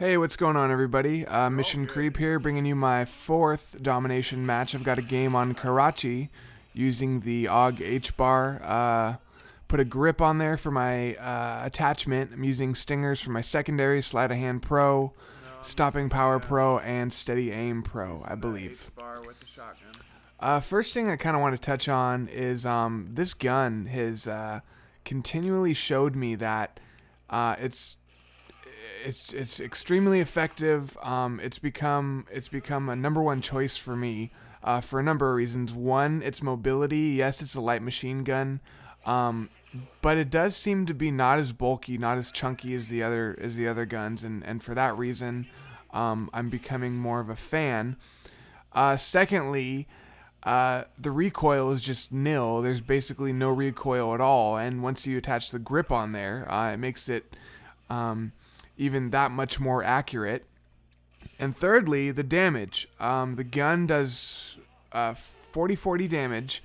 Hey, what's going on, everybody? Mission Creep here, bringing you my fourth Domination match. I've got a game on Karachi using the AUG HBAR. Put a grip on there for my attachment. I'm using stingers for my secondary, Sleight of Hand Pro, Stopping Power Pro, and Steady Aim Pro, I believe. First thing I kind of want to touch on is this gun has continually showed me that it's extremely effective. It's become a #1 choice for me for a number of reasons. One, its mobility. Yes, it's a light machine gun, but it does seem to be not as bulky, not as chunky as the other guns, and for that reason, I'm becoming more of a fan. Secondly, the recoil is just nil. There's basically no recoil at all, and once you attach the grip on there, it makes it even that much more accurate. And thirdly, the damage. The gun does 40-40 damage,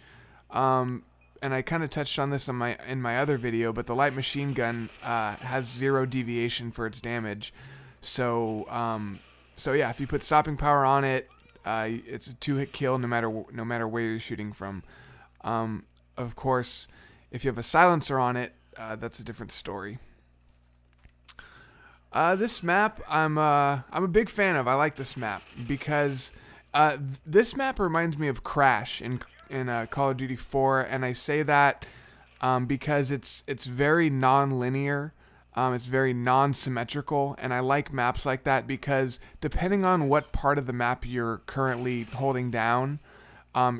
and I kind of touched on this in my other video, but the light machine gun has 0 deviation for its damage. So yeah, if you put stopping power on it, it's a 2-hit kill no matter where you're shooting from. Of course, if you have a silencer on it, that's a different story. This map, I'm a big fan of. I like this map because this map reminds me of Crash in Call of Duty 4, and I say that because it's very non-linear, it's very non-symmetrical, and I like maps like that because depending on what part of the map you're currently holding down,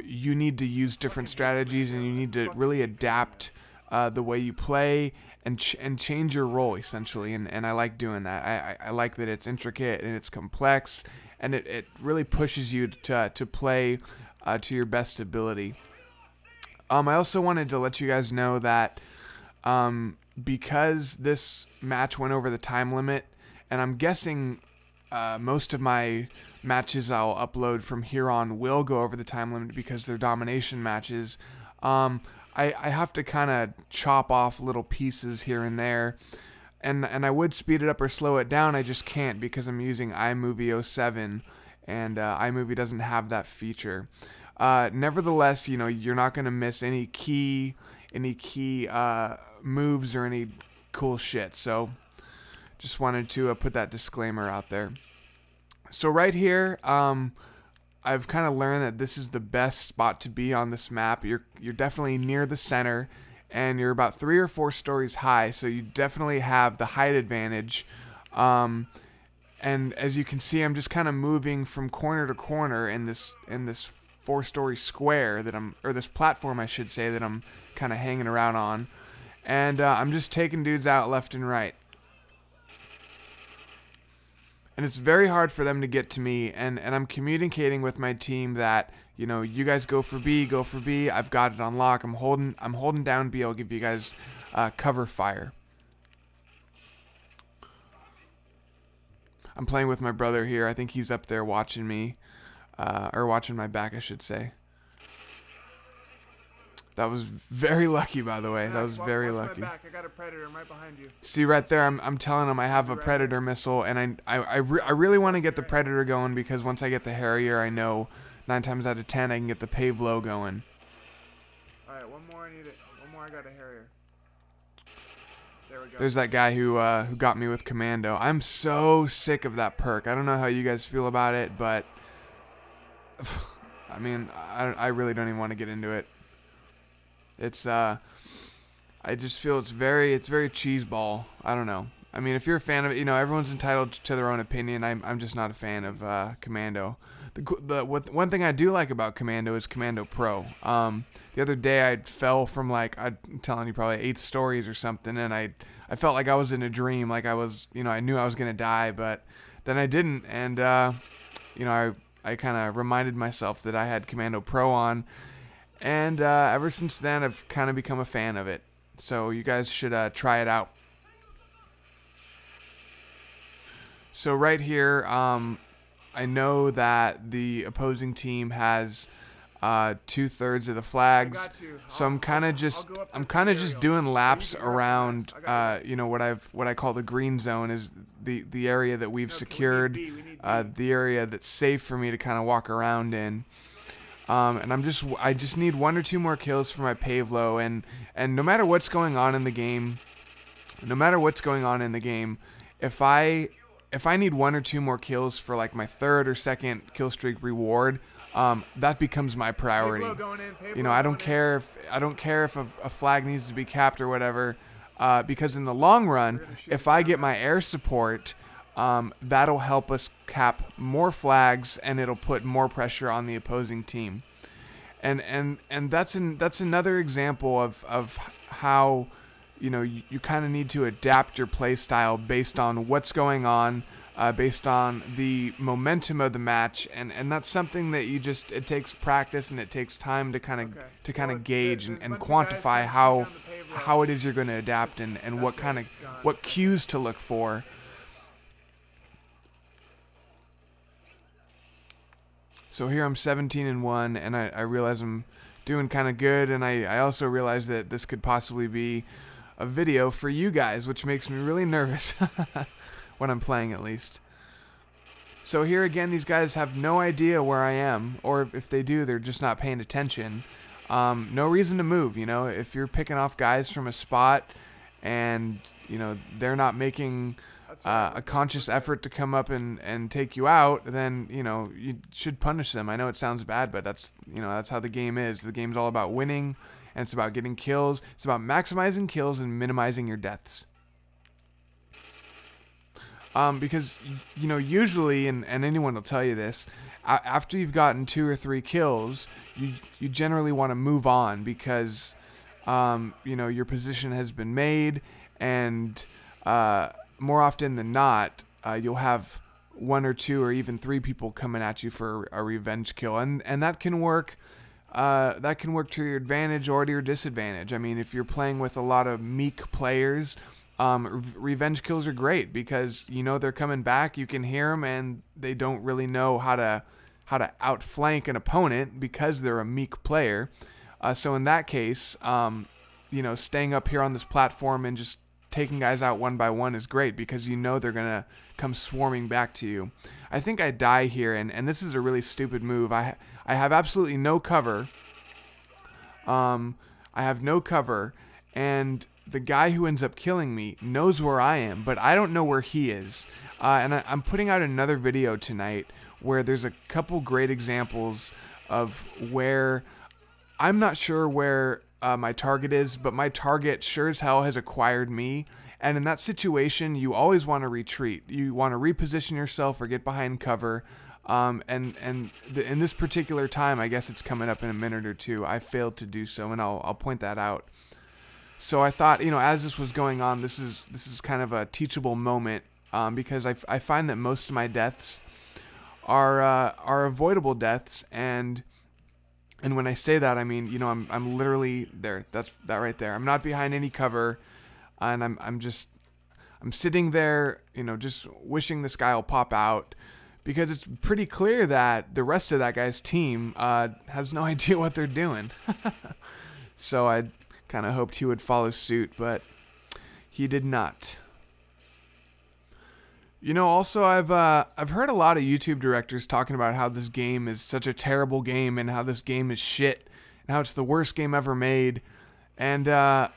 you need to use different strategies, and you need to really adapt the way you play and change your role, essentially, and I like doing that. I like that it's intricate and it's complex, and it really pushes you to play to your best ability. I also wanted to let you guys know that because this match went over the time limit, and I'm guessing most of my matches I'll upload from here on will go over the time limit because they're domination matches. I have to kind of chop off little pieces here and there, and I would speed it up or slow it down. I just can't because I'm using iMovie 07, and iMovie doesn't have that feature. Nevertheless, you know, you're not going to miss any key moves or any cool shit. So just wanted to put that disclaimer out there. So right here, I've kind of learned that this is the best spot to be on this map. You're definitely near the center, and you're about 3 or 4 stories high, so you definitely have the height advantage. And as you can see, I'm just kind of moving from corner to corner in this 4-story square or this platform, I should say, that I'm kind of hanging around on, and I'm just taking dudes out left and right. And it's very hard for them to get to me, and I'm communicating with my team that, you know, you guys go for B, I've got it on lock, I'm holding down B, I'll give you guys cover fire. I'm playing with my brother here. I think he's up there watching me, or watching my back, I should say. That was very lucky, by the way. That was very lucky. My back. I got a predator right behind you. See right there, I'm telling him I have a predator missile, and I really want to get the predator going because once I get the Harrier, I know 9 times out of 10 I can get the Pavlo going. All right, one more. I need it. One more. I got a Harrier. There we go. There's that guy who got me with Commando. I'm so sick of that perk. I don't know how you guys feel about it, but I mean, I really don't even want to get into it. It's I just feel it's very cheeseball. I don't know. I mean, if you're a fan of it, you know, everyone's entitled to their own opinion. I'm just not a fan of Commando. One thing I do like about Commando is Commando Pro. The other day I fell from, like, I'm telling you, probably 8 stories or something, and I felt like I was in a dream, like I was, you know, I knew I was gonna die, but then I didn't, and you know, I kind of reminded myself that I had Commando Pro on. And ever since then, I've kind of become a fan of it. So you guys should try it out. So right here, I know that the opposing team has 2/3 of the flags. got you. So I'm kind of just doing laps around you know, what I call the green zone, is the area that we've secured, the area that's safe for me to kind of walk around in. And I just need 1 or 2 more kills for my Pavlo, and no matter what's going on in the game, if I need 1 or 2 more kills for like my 3rd or 2nd kill streak reward, that becomes my priority. You know, I don't care if a flag needs to be capped or whatever, because in the long run, if I get my air support, that'll help us cap more flags, and it'll put more pressure on the opposing team. And that's another example of how, you know, you kind of need to adapt your play style based on what's going on, based on the momentum of the match, and that's something that it takes practice, and it takes time to kind of gauge and quantify how it is you're going to adapt, and what cues to look for. So here I'm 17-1, and I realize I'm doing kind of good, and I also realize that this could possibly be a video for you guys, which makes me really nervous when I'm playing, at least. So here again, these guys have no idea where I am, or if they do, they're just not paying attention. No reason to move, you know. If you're picking off guys from a spot, and you know they're not making a conscious effort to come up and take you out, then you know you should punish them. I know it sounds bad, but that's how the game is. The game's all about winning, and it's about getting kills. It's about maximizing kills and minimizing your deaths. Because you know, usually, and anyone will tell you this, after you've gotten 2 or 3 kills, you generally want to move on, because you know, your position has been made, and more often than not, you'll have 1 or 2 or even 3 people coming at you for a revenge kill, and that can work. That can work to your advantage or to your disadvantage. I mean, if you're playing with a lot of meek players, revenge kills are great, because you know they're coming back. You can hear them, and they don't really know how to outflank an opponent because they're a meek player. So in that case, you know, staying up here on this platform and just taking guys out one by one is great, because you know they're gonna come swarming back to you. I think I die here, and this is a really stupid move. I have absolutely no cover. I have no cover, and the guy who ends up killing me knows where I am, but I don't know where he is. And I'm putting out another video tonight where there's a couple great examples of where I'm not sure where my target is, but my target sure as hell has acquired me. And in that situation, you always want to retreat. You want to reposition yourself or get behind cover. In this particular time, I guess it's coming up in a minute or two, I failed to do so, and I'll point that out. So I thought, you know, as this was going on, this is kind of a teachable moment, because I find that most of my deaths are avoidable deaths, and when I say that, I mean, you know, I'm literally there. That's that right there. I'm not behind any cover, and I'm sitting there, you know, just wishing this guy will pop out, because it's pretty clear that the rest of that guy's team has no idea what they're doing. So I kind of hoped he would follow suit, but he did not. You know, also I've heard a lot of YouTube directors talking about how this game is such a terrible game, and how this game is shit, and how it's the worst game ever made. And I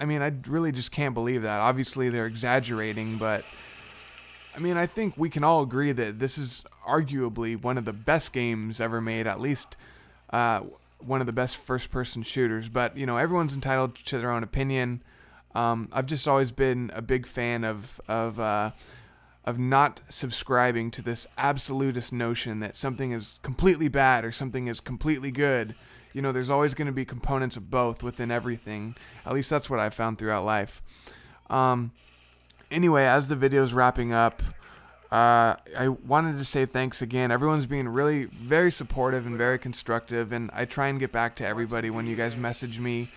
mean, I really just can't believe that. Obviously they're exaggerating, but I mean, I think we can all agree that this is arguably one of the best games ever made, at least one of the best first-person shooters. But, you know, everyone's entitled to their own opinion. I've just always been a big fan of not subscribing to this absolutist notion that something is completely bad or something is completely good. You know, there's always going to be components of both within everything. At least that's what I've found throughout life. Anyway, as the video's wrapping up, I wanted to say thanks again. Everyone's being really very supportive and very constructive, and I try and get back to everybody when you guys message me.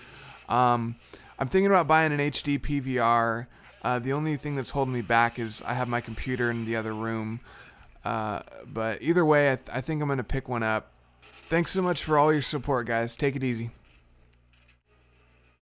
I'm thinking about buying an HD PVR. The only thing that's holding me back is I have my computer in the other room. But either way, I think I'm going to pick one up. Thanks so much for all your support, guys. Take it easy.